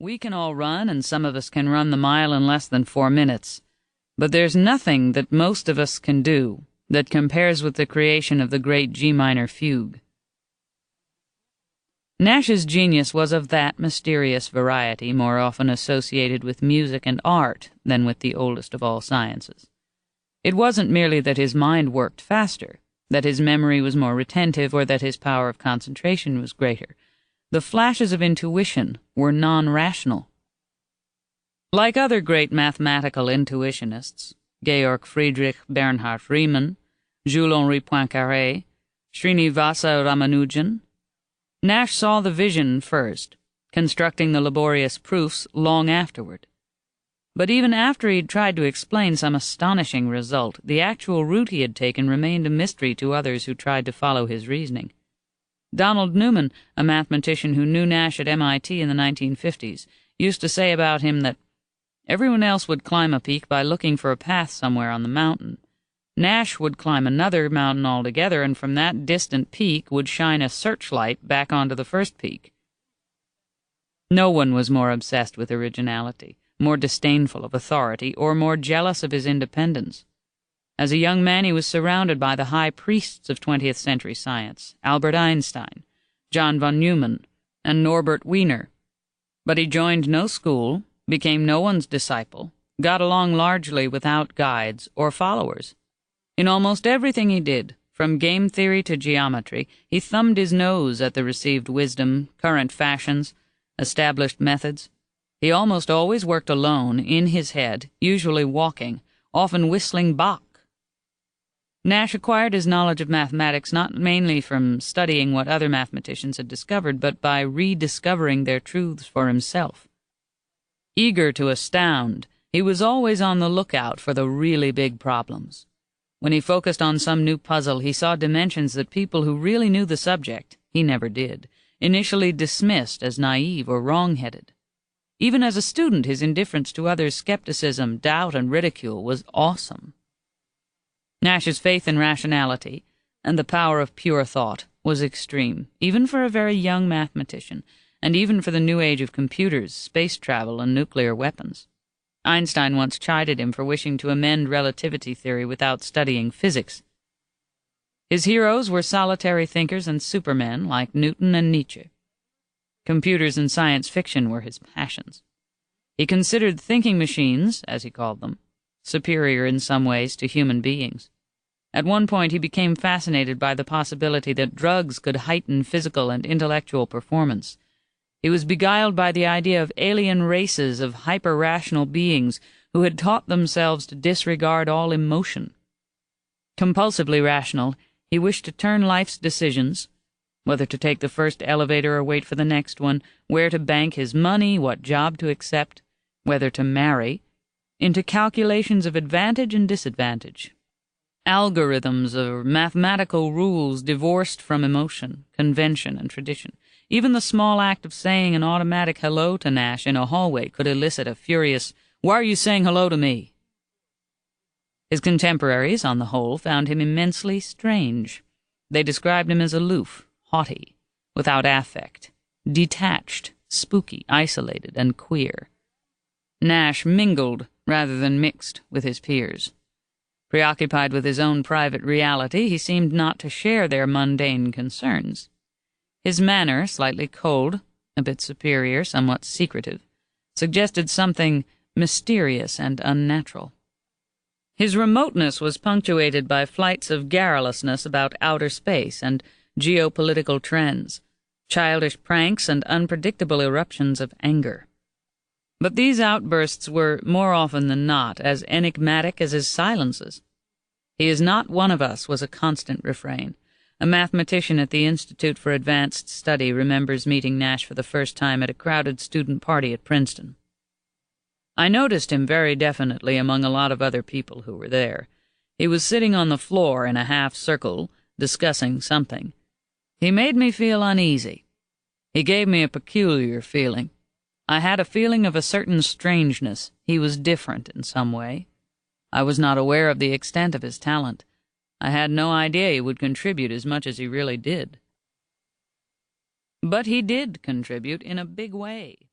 We can all run, and some of us can run the mile in less than 4 minutes. But there's nothing that most of us can do that compares with the creation of the great G minor fugue. Nash's genius was of that mysterious variety more often associated with music and art than with the oldest of all sciences. It wasn't merely that his mind worked faster, that his memory was more retentive, or that his power of concentration was greater. The flashes of intuition were non-rational. Like other great mathematical intuitionists, Georg Friedrich Bernhard Riemann, Jules-Henri Poincaré, Srinivasa Ramanujan, Nash saw the vision first, constructing the laborious proofs long afterward. But even after he'd tried to explain some astonishing result, the actual route he had taken remained a mystery to others who tried to follow his reasoning. Donald Newman, a mathematician who knew Nash at MIT in the 1950s, used to say about him that everyone else would climb a peak by looking for a path somewhere on the mountain. Nash would climb another mountain altogether, and from that distant peak would shine a searchlight back onto the first peak. No one was more obsessed with originality, more disdainful of authority, or more jealous of his independence. As a young man, he was surrounded by the high priests of 20th century science, Albert Einstein, John von Neumann, and Norbert Wiener. But he joined no school, became no one's disciple, got along largely without guides or followers. In almost everything he did, from game theory to geometry, he thumbed his nose at the received wisdom, current fashions, established methods. He almost always worked alone, in his head, usually walking, often whistling Bach. Nash acquired his knowledge of mathematics not mainly from studying what other mathematicians had discovered, but by rediscovering their truths for himself. Eager to astound, he was always on the lookout for the really big problems. When he focused on some new puzzle, he saw dimensions that people who really knew the subject, he never did, initially dismissed as naive or wrong-headed. Even as a student, his indifference to others' skepticism, doubt, and ridicule was awesome. Nash's faith in rationality and the power of pure thought was extreme, even for a very young mathematician, and even for the new age of computers, space travel, and nuclear weapons. Einstein once chided him for wishing to amend relativity theory without studying physics. His heroes were solitary thinkers and supermen like Newton and Nietzsche. Computers and science fiction were his passions. He considered thinking machines, as he called them, superior in some ways to human beings. At one point he became fascinated by the possibility that drugs could heighten physical and intellectual performance. He was beguiled by the idea of alien races of hyper-rational beings who had taught themselves to disregard all emotion. Compulsively rational, he wished to turn life's decisions, whether to take the first elevator or wait for the next one, where to bank his money, what job to accept, whether to marry, into calculations of advantage and disadvantage. Algorithms or mathematical rules divorced from emotion, convention, and tradition. Even the small act of saying an automatic hello to Nash in a hallway could elicit a furious, "Why are you saying hello to me?" His contemporaries, on the whole, found him immensely strange. They described him as aloof, haughty, without affect, detached, spooky, isolated, and queer. Nash mingled rather than mixed with his peers. Preoccupied with his own private reality, he seemed not to share their mundane concerns. His manner, slightly cold, a bit superior, somewhat secretive, suggested something mysterious and unnatural. His remoteness was punctuated by flights of garrulousness about outer space and geopolitical trends, childish pranks and unpredictable eruptions of anger. But these outbursts were, more often than not, as enigmatic as his silences. "He is not one of us," was a constant refrain. A mathematician at the Institute for Advanced Study remembers meeting Nash for the first time at a crowded student party at Princeton. "I noticed him very definitely among a lot of other people who were there. He was sitting on the floor in a half-circle, discussing something. He made me feel uneasy. He gave me a peculiar feeling. I had a feeling of a certain strangeness. He was different in some way. I was not aware of the extent of his talent. I had no idea he would contribute as much as he really did." But he did contribute in a big way.